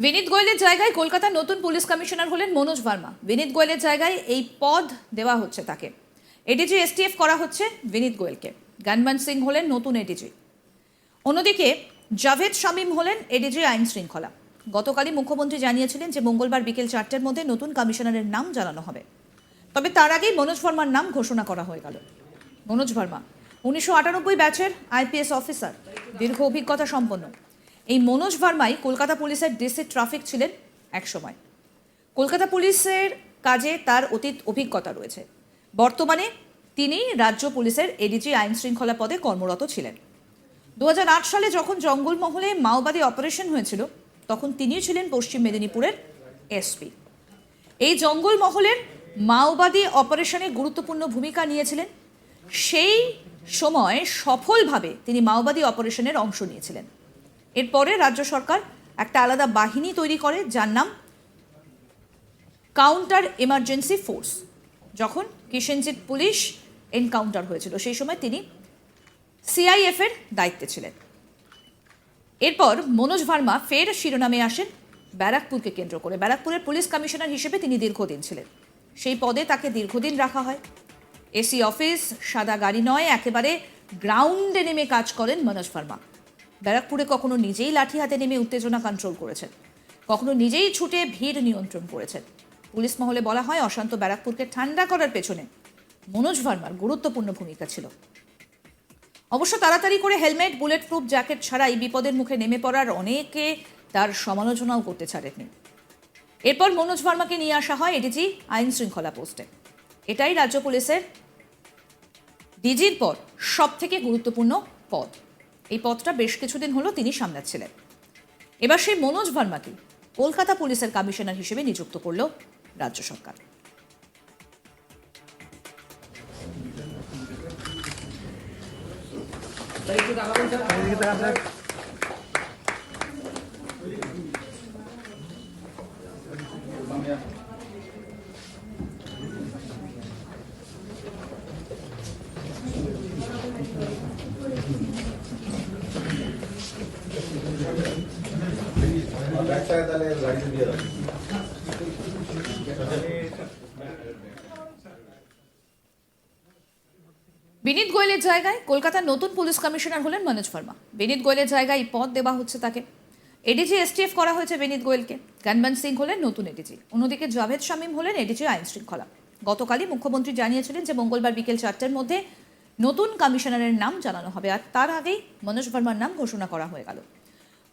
বিনীত গোয়েলের জায়গায় কলকাতার নতুন পুলিশ কমিশনার হলেন মনোজ ভার্মা। বিনীত গোয়েলের জায়গায় এই পদ দেওয়া হচ্ছে তাকে। এডিজি এসটিএফ করা হচ্ছে বিনীত গোয়েলকে। গানমান সিং হলেন নতুন এডিজি। অন্যদিকে জাভেদ শামীম হলেন এডিজি আইন শৃঙ্খলা। গতকালই মুখ্যমন্ত্রী জানিয়েছিলেন যে মঙ্গলবার বিকেল 4টার মধ্যে নতুন কমিশনারের নাম জানানো হবে। তবে তার আগেই মনোজ ভার্মার নাম ঘোষণা করা হয়ে গেল। মনোজ ভার্মা 1998 ব্যাচের আইপিএস অফিসার, দীর্ঘ অভিজ্ঞতা সম্পন্ন। এই মনোজ ভার্মাই কলকাতা পুলিশের ডিসি ট্রাফিক ছিলেন একসময়। কলকাতা পুলিশের কাজে তার অতীত অভিজ্ঞতা রয়েছে। বর্তমানে তিনি রাজ্য পুলিশের এডিজি আইন শৃঙ্খলা পদে কর্মরত ছিলেন। 2008 সালে যখন জঙ্গলমহলে মাওবাদী অপারেশন হয়েছিল তখন তিনিও ছিলেন পশ্চিম মেদিনীপুরের এসপি। এই জঙ্গলমহলের মাওবাদী অপারেশনে গুরুত্বপূর্ণ ভূমিকা নিয়েছিলেন। সেই সময় সফলভাবে তিনি মাওবাদী অপারেশনের অংশ নিয়েছিলেন। এরপরে রাজ্য সরকার একটা আলাদা বাহিনী তৈরি করে যার নাম কাউন্টার এমার্জেন্সি ফোর্স। যখন কিষেনজিৎ পুলিশ এনকাউন্টার হয়েছিল সেই সময় তিনি সিআইএফ এর দায়িত্বে ছিলেন। এরপর মনোজ ভার্মা ফের শিরোনামে আসেন ব্যারাকপুরকে কেন্দ্র করে। ব্যারাকপুরের পুলিশ কমিশনার হিসেবে তিনি দীর্ঘদিন ছিলেন। সেই পদে তাকে দীর্ঘদিন রাখা হয়। এসি অফিস, সাদা গাড়ি নয়, একেবারে গ্রাউন্ডে নেমে কাজ করেন মনোজ ভার্মা। ব্যারাকপুরে কখনো নিজেই লাঠি হাতে নেমে উত্তেজনা কন্ট্রোল করেছেন, কখনো নিজেই ছুটে ভিড় নিয়ন্ত্রণ করেছেন। পুলিশ মহলে বলা হয় অশান্ত ব্যারাকপুরকে ঠান্ডা করার পেছনে মনোজ ভার্মার গুরুত্বপূর্ণ ভূমিকা ছিল। অবশ্য তাড়াতাড়ি করে হেলমেট, বুলেট প্রুফ জ্যাকেট ছাড়াই বিপদের মুখে নেমে পড়ার অনেকে তার সমালোচনাও করতে ছাড়েননি। এরপর মনোজ ভার্মাকে নিয়ে আসা হয় এডিজি আইন শৃঙ্খলা পোস্টে। এটাই রাজ্য পুলিশের ডিজির পর সব থেকে গুরুত্বপূর্ণ পদ। এই পদটা বেশ কিছুদিন হলো তিনি সামলাচ্ছিলেন। এবার সেই মনোজ ভার্মাকে কলকাতা পুলিশের কমিশনার হিসেবে নিযুক্ত করল রাজ্য সরকার। বিনীত গোয়েলের জায়গায় কলকাতার নতুন পুলিশ কমিশনার হলেন মনোজ ভার্মা। বিনীত গোয়েলের জায়গায় পদ দেওয়া হচ্ছে তাকে। এডিজি এসটিএফ করা হয়েছে বিনীত গোয়েলকে। গানমান সিং হলেন নতুন এডিজি। অন্যদিকে জাভেদ শামীম হলেন এডিজি আইন শৃঙ্খলা। গতকালই মুখ্যমন্ত্রী জানিয়েছিলেন যে মঙ্গলবার বিকেল 4টার মধ্যে নতুন কমিশনারের নাম জানানো হবে। আর তার আগেই মনোজ ভার্মার নাম ঘোষণা করা হয়ে গেল।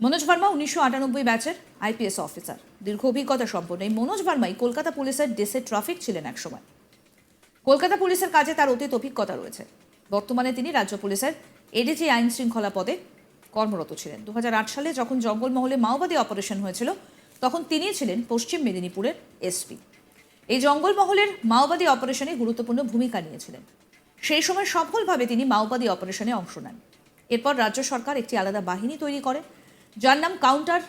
মনোজ ভার্মা 1998 ব্যাচের আইপিএস অফিসার, দীর্ঘ অভিজ্ঞতা সম্পন্ন। এই মনোজ ভার্মাই কলকাতা পুলিশের ডিসি ট্রাফিক ছিলেন একসময়। কলকাতা পুলিশের কাজে তার অতীত অভিজ্ঞতা রয়েছে। বর্তমানে তিনি রাজ্য পুলিশের এডিজি আইন শৃঙ্খলা পদে কর্মরত ছিলেন। 2008 সালে যখন জঙ্গলমহলে মাওবাদী অপারেশন হয়েছিল তখন তিনি ছিলেন পশ্চিম মেদিনীপুরের এসপি। এই জঙ্গলমহলের মাওবাদী অপারেশনে গুরুত্বপূর্ণ ভূমিকা নিয়েছিলেন। সেই সময় সফলভাবে তিনি মাওবাদী অপারেশনে অংশ নেন। এরপর রাজ্য সরকার একটি আলাদা বাহিনী তৈরি করে যার নাম কাউন্টার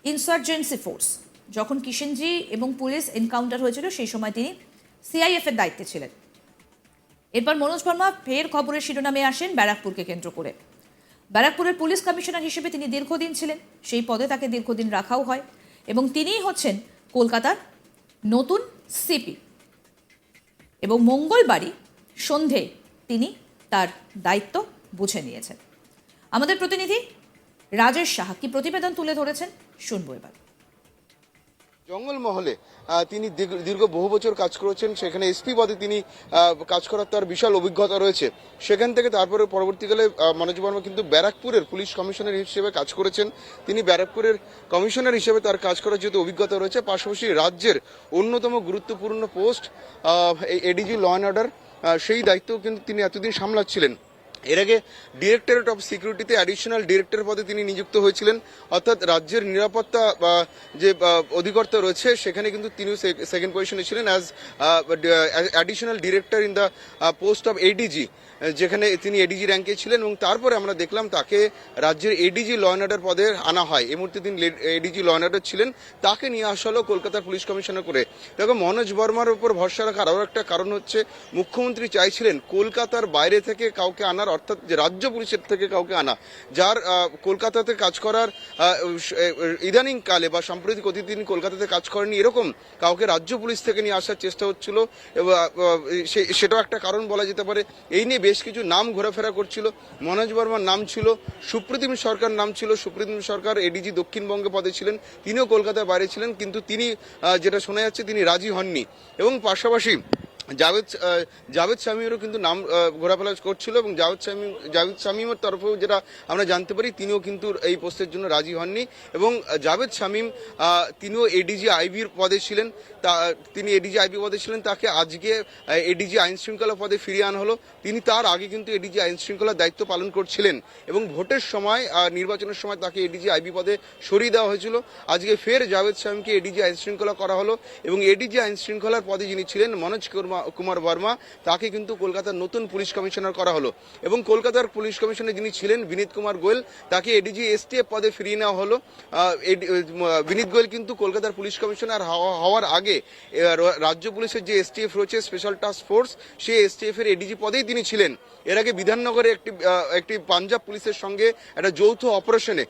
ইনসার্জেন্সি ফোর্স। যখন কিষেনজি এবং পুলিশ এনকাউন্টার হয়েছিল সেই সময় তিনি সিআইএফ এর দায়িত্বে ছিলেন। এরপর মনোজ ভার্মা ফের খবরের শিরোনামে আসেন ব্যারাকপুরকে কেন্দ্র করে। ব্যারাকপুরের পুলিশ কমিশনার হিসেবে তিনি দীর্ঘদিন ছিলেন। সেই পদে তাকে দীর্ঘদিন রাখাও হয় এবং তিনিই হচ্ছেন কলকাতার নতুন সিপি। এবং মঙ্গলবারই সন্ধে তিনি তার দায়িত্ব বুঝে নিয়েছেন। আমাদের প্রতিনিধি রাজেশ সাহা কি প্রতিবেদন তুলে ধরেছেন শুনবো এবার। জঙ্গলমহলে তিনি দীর্ঘ বহু বছর কাজ করেছেন। সেখানে এসপি পদে তিনি কাজ করার তার বিশাল অভিজ্ঞতা রয়েছে। সেখান থেকে তারপরে পরবর্তীকালে মনোজ ভার্মা কিন্তু ব্যারাকপুরের পুলিশ কমিশনার হিসেবে কাজ করেছেন। তিনি ব্যারাকপুরের কমিশনার হিসেবে তার কাজ করার যেহেতু অভিজ্ঞতা রয়েছে, পাশাপাশি রাজ্যের অন্যতম গুরুত্বপূর্ণ post ADG law and order, সেই দায়িত্ব কিন্তু তিনি এতদিন সামলাচ্ছিলেন। এর আগে ডিরেক্টরেট অফ সিকিউরিটিতে অ্যাডিশনাল ডিরেক্টর পদে তিনি নিযুক্ত হয়েছিলেন। অর্থাৎ রাজ্যের নিরাপত্তা যে অধিকর্তা রয়েছে সেখানে কিন্তু তিনি সেকেন্ড পজিশনে ছিলেন as additional director in the post of ADG, যেখানে তিনি এডিজি র্যাঙ্কে ছিলেন। এবং তারপরে আমরা দেখলাম তাকে রাজ্যের এডিজি ল অ্যান্ড অর্ডার পদে আনা হয়। এই মুহূর্তে তিনি এডিজি ল অ্যান্ড অর্ডার ছিলেন, তাকে নিয়ে আসা হলো কলকাতার পুলিশ কমিশনার করে। দেখো, মনোজ ভার্মার উপর ভরসা রাখার আরও একটা কারণ হচ্ছে মুখ্যমন্ত্রী চাইছিলেন কলকাতার বাইরে থেকে কাউকে আনার করার, অর্থাৎ যে রাজ্য পুলিশের থেকে কাউকে আনা, যার কলকাতাতে কাজ করার ইদানিং কালে বা সাম্প্রতিক অতীতদিন কলকাতাতে কাজ করেনি এরকম কাউকে রাজ্য পুলিশ থেকে নিয়ে আসার চেষ্টা হচ্ছিল। এবং সেটাও একটা কারণ বলা যেতে পারে। এই নিয়ে বেশ কিছু নাম ঘোরাফেরা করছিল। মনোজ বর্মার নাম ছিল, সুপ্রতিম সরকার নাম ছিল। সুপ্রতিম সরকার এডিজি দক্ষিণবঙ্গে পদে ছিলেন, তিনিও কলকাতার বাইরে ছিলেন, কিন্তু তিনি যেটা শোনা যাচ্ছে তিনি রাজি হননি। এবং পাশাপাশি জাভেদ শামীমেরও কিন্তু নাম ঘোরাফেরা করছিল, এবং জাভেদ শামীমের তরফেও যেটা আমরা জানতে পারি তিনিও কিন্তু এই পোস্টের জন্য রাজি হননি। এবং জাভেদ শামীম তিনিও এডিজি আইবির পদে ছিলেন, তিনি এডিজি আইবি পদে ছিলেন, তাকে আজকে এডিজি আইন শৃঙ্খলা পদে ফিরিয়ে আনা হলো। তিনি তার আগে কিন্তু এডিজি আইন শৃঙ্খলার দায়িত্ব পালন করছিলেন, এবং ভোটের সময় নির্বাচনের সময় তাকে এডিজি আইবি পদে সরিয়ে দেওয়া হয়েছিল। আজকে ফের জাভেদ শামীমকে এডিজি আইন শৃঙ্খলা করা হলো, এবং এডিজি আইন শৃঙ্খলার পদে যিনি ছিলেন মনোজ কুমার বর্মা, তাকে কিন্তু কলকাতার নতুন পুলিশ কমিশনার করা হলো। এবং কলকাতার পুলিশ কমিশনার যিনি ছিলেন বিনীত কুমার গোয়েল, তাকে এডিজি এসটিএফ পদে ফিরিয়ে নেওয়া হলো। বিনীত গোয়েল কিন্তু কলকাতার পুলিশ কমিশনার হওয়ার আগে রাজ্য পুলিশের যে এসটিএফ রয়েছে, স্পেশাল টাস্ক ফোর্স, সেই এসটিএফ এর এডিজি পদেই তিনি ছিলেন। এর আগে বিধাননগরে একটি পাঞ্জাব পুলিশের সঙ্গে একটা যৌথ অপারেশনে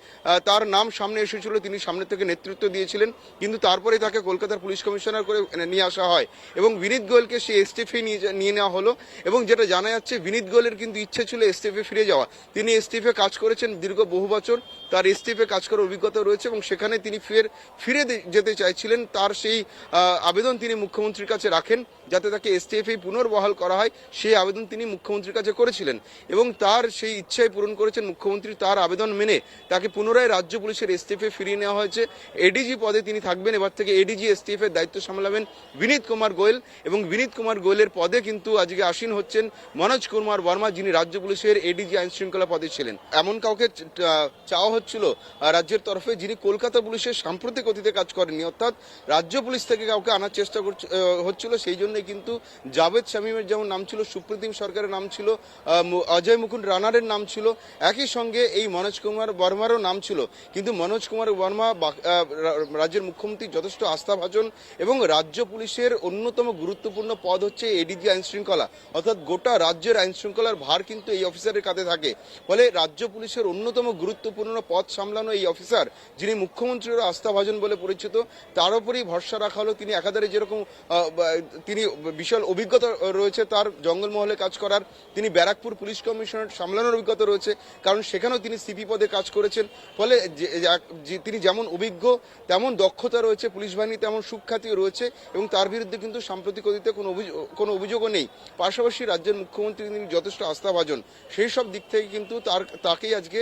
তার নাম সামনে এসেছিল, তিনি সামনে থেকে নেতৃত্ব দিয়েছিলেন, কিন্তু তারপরে তাকে কলকাতার পুলিশ কমিশনার করে নিয়ে আসা হয়, এবং বিনীত গোয়েলকে সেই এসটিএফে নিয়ে নেওয়া হলো। এবং যেটা জানা যাচ্ছে বিনীত গোয়েলের কিন্তু ইচ্ছে ছিল এসটিএফে ফিরে যাওয়া। তিনি এসটিএফে কাজ করেছেন দীর্ঘ বহু বছর, তার এসটিএফে কাজ করার অভিজ্ঞতা রয়েছে, এবং সেখানে তিনি ফিরে যেতে চাইছিলেন। তার সেই আবেদন তিনি মুখ্যমন্ত্রীর কাছে রাখেন, যাতে তাকে এসটিএফে পুনর্বহাল করা হয়, সেই আবেদন তিনি মুখ্যমন্ত্রীর কাছে করেছিলেন, এবং তার সেই ইচ্ছাই পূরণ করেছেন মুখ্যমন্ত্রী। তার আবেদন মেনে তাকে পুনরায় রাজ্য পুলিশের এসটিএফে ফিরিয়ে নেওয়া হয়েছে। এডিজি পদে তিনি থাকবেন, এবার থেকে এডিজি এসটিএফ এর দায়িত্ব সামলাবেন বিনীত কুমার গোয়েল, এবং বিনীত কুমার গোয়েলের পদে কিন্তু আজকে আসীন হচ্ছেন মনোজ কুমার বর্মা, যিনি রাজ্য পুলিশের এডিজি আইন শৃঙ্খলা পদে ছিলেন। এমন কাউকে চাওয়া হচ্ছিল রাজ্যের তরফে যিনি কলকাতা পুলিশের সাম্প্রতিক অতীতে কাজ করেননি, অর্থাৎ রাজ্য পুলিশ থেকে কাউকে আনার চেষ্টা হচ্ছিল। সেই জন্য কিন্তু জাভেদ শামীমের যেমন নাম ছিল, সুপ্রতিম সরকারের নাম ছিল, অজয় মুকুন্দ রানারের নাম ছিল, একই সঙ্গে এই মনোজ কুমার বর্মারও নাম ছিল। কিন্তু মনোজ কুমার বর্মা রাজ্যের মুখ্যমন্ত্রীর যথেষ্ট আস্থাভাজন, এবং রাজ্য পুলিশের অন্যতম গুরুত্বপূর্ণ পদ হচ্ছে এডিজি আইন শৃঙ্খলা, অর্থাৎ গোটা রাজ্যের আইন শৃঙ্খলার ভার কিন্তু এই অফিসারের কাঁধে থাকে। ফলে রাজ্য পুলিশের অন্যতম গুরুত্বপূর্ণ পদ সামলানো এই অফিসার, যিনি মুখ্যমন্ত্রীর আস্থাভাজন বলে পরিচিত, তার উপরই ভরসা রাখা হলো। তিনি একাধারে যেরকম তিনি বিশাল অভিজ্ঞতা রয়েছে তার জঙ্গলমহলে কাজ করার, তিনি ব্যারাকপুর পুলিশ কমিশনার সামলানোর অভিজ্ঞতা রয়েছে, কারণ সেখানেও তিনি সিপি পদে কাজ করেছেন। ফলে তিনি যেমন অভিজ্ঞ, তেমন দক্ষতা রয়েছে, পুলিশ বাহিনী তেমন সুখ্যাতিও রয়েছে, এবং তার বিরুদ্ধে কিন্তু সাম্প্রতিক অতীতে কোনো অভিযোগও নেই। পাশাপাশি রাজ্যের মুখ্যমন্ত্রী তিনি যথেষ্ট আস্থাভাজন, সেই সব দিক থেকে কিন্তু তাকেই আজকে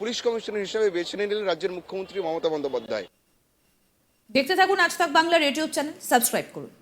পুলিশ কমিশনার হিসেবে বেছে নিলেন রাজ্যের মুখ্যমন্ত্রী মমতা বন্দ্যোপাধ্যায়। দেখতে থাকুন আজ তাক বাংলার ইউটিউব চ্যানেল, সাবস্ক্রাইব করুন।